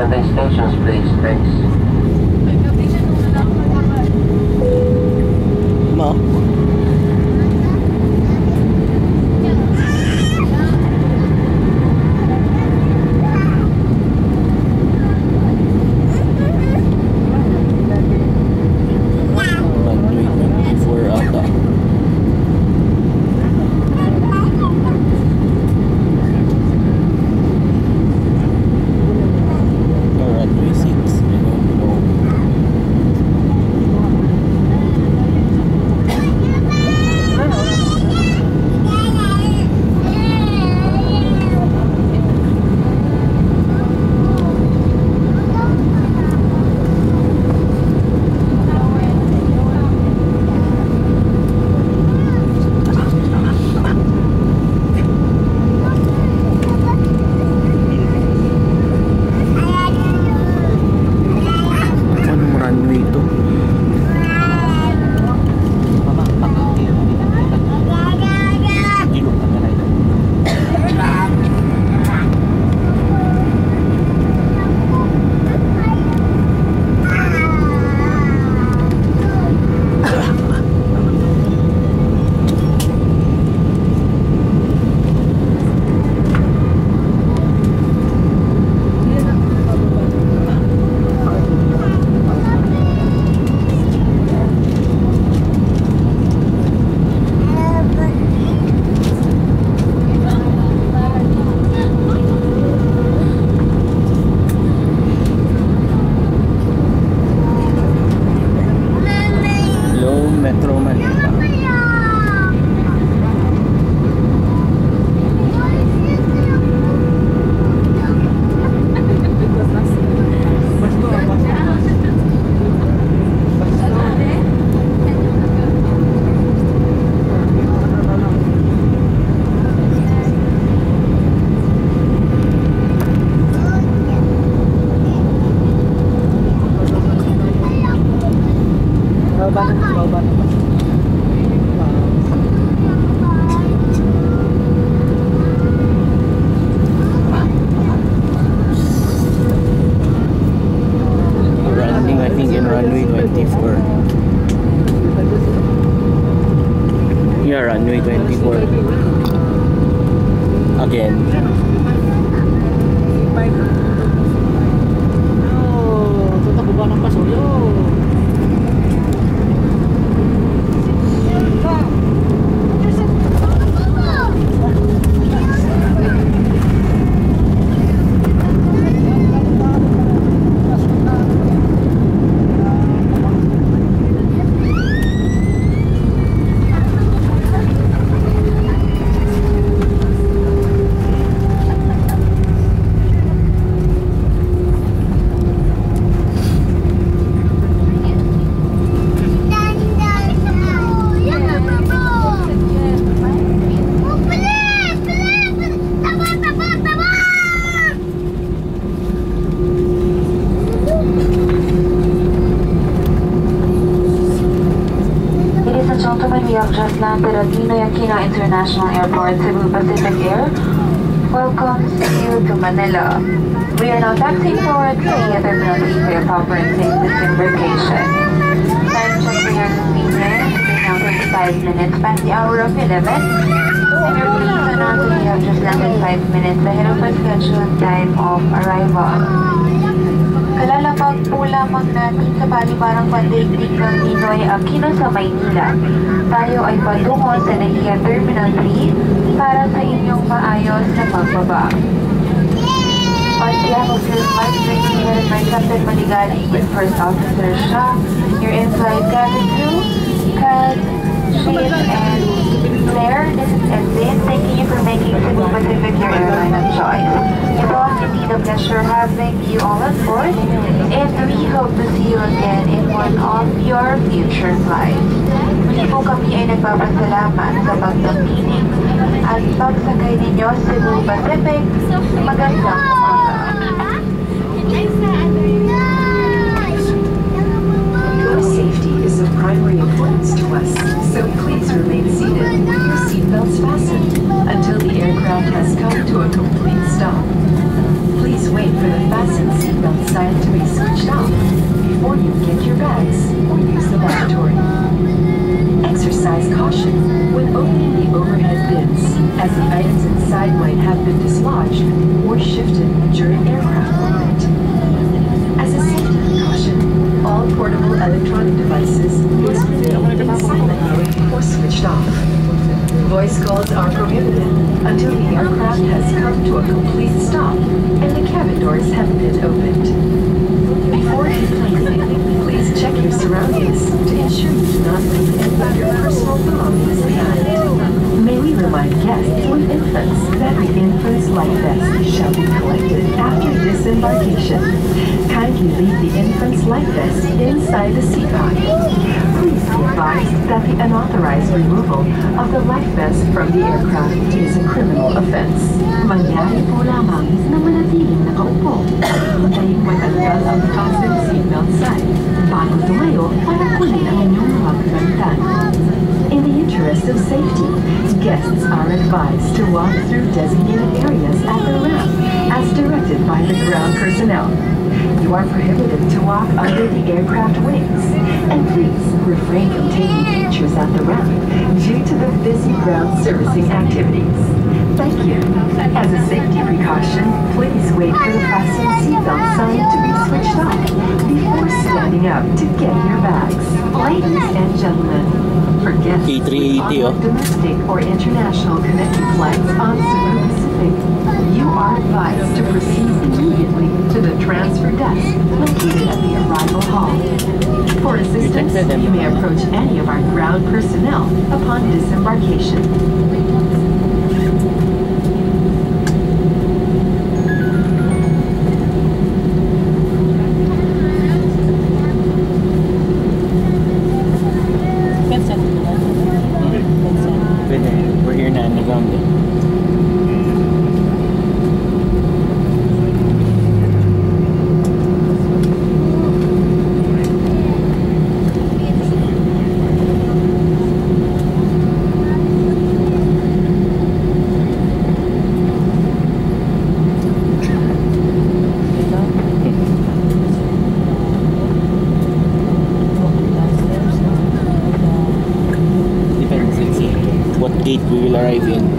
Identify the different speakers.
Speaker 1: the stations, please. Thanks.
Speaker 2: Ma? Metro Manila. Landing, I think, in runway 24. Yeah, runway 24. Again.
Speaker 3: We have just landed at NAIA International Airport, Cebu Pacific Air. Welcomes you to Manila. We are now taxiing forward to NAIA Terminal 3 for your proper and safe disembarkation. Time check for your convenience. It is now 35 minutes past the hour of 11. And your please announce that we have just landed 5 minutes ahead of our scheduled time of arrival. Kalalapag po lamang natin sa balibarang pandaigdig ng Ninoy Aquino sa Maynila. Tayo ay patungo sa NAIA Terminal 3 para sa inyong maayos na pagbaba. On behalf of your flight engineer and my Captain Maligalig with First Officer Shah, your in-flight cabin crew, Kat, Shane, and Claire, this is Edwin. Thanking you for making Cebu Pacific your airline of choice. It was indeed a pleasure having you all on board, and we hope to see you again in one of your future flights. Muli po kami ay nagpapasalamat sa pagtangkinig at pagsakay ninyo sa Cebu Pacific. Magandang umaga.
Speaker 4: Your safety is of primary importance to us, so please remain seated, your seatbelts fastened, until the aircraft has come to a complete stop. Please wait for the fastened seatbelt overhead bins, as the items inside might have been dislodged or shifted during aircraft movement. As a safety precaution, all portable electronic devices must remain in silent mode or switched off. Voice calls are prohibited until the aircraft has come to a complete stop and the cabin doors have been opened. Before deplaning, please check your surroundings to ensure you do not leave any of your personal belongings behind. May we remind guests with infants that the infant's life vest shall be collected after disembarkation. Kindly leave the infant's life vest inside the seat pocket. Please be advised that the unauthorized removal of the life vest from the aircraft is a criminal offense. Mangyari po lamang na manatiling nakaupo at hintayin matanggal ang fasten seatbelt sign bago tumayo para kunin ang inyong mga kagamitan. In the interest of safety, guests are advised to walk through designated areas at the ramp as directed by the ground personnel. You are prohibited to walk under the aircraft wings, and please refrain from taking pictures at the ramp due to the busy ground servicing activities. Thank you. As a safety precaution, please wait for the fasten seatbelt sign to be switched off before standing up to get your bags. Ladies and gentlemen, for guests
Speaker 2: A380,
Speaker 4: on domestic or international connecting flights on Cebu Pacific, you are advised to proceed immediately to the transfer desk located at the arrival hall. For assistance, you may approach any of our ground personnel upon disembarkation.
Speaker 2: We're here na nag-ground. What gate we will arrive in.